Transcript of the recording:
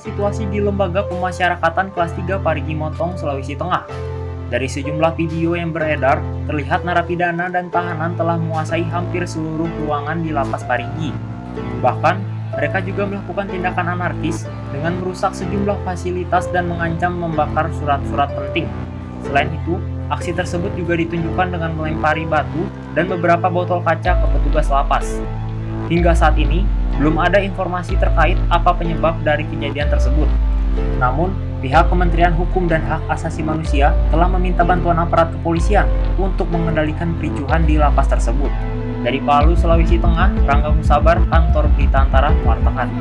situasi di Lembaga Pemasyarakatan Kelas 3 Parigi Motong, Sulawesi Tengah. Dari sejumlah video yang beredar, terlihat narapidana dan tahanan telah menguasai hampir seluruh ruangan di Lapas Parigi. Bahkan, mereka juga melakukan tindakan anarkis dengan merusak sejumlah fasilitas dan mengancam membakar surat-surat penting. Selain itu, aksi tersebut juga ditunjukkan dengan melempari batu dan beberapa botol kaca ke petugas lapas. Hingga saat ini, belum ada informasi terkait apa penyebab dari kejadian tersebut. Namun, pihak Kementerian Hukum dan Hak Asasi Manusia telah meminta bantuan aparat kepolisian untuk mengendalikan kericuhan di lapas tersebut. Dari Palu, Sulawesi Tengah, Rangga Husabar, Kantor Berita Antara, melaporkan.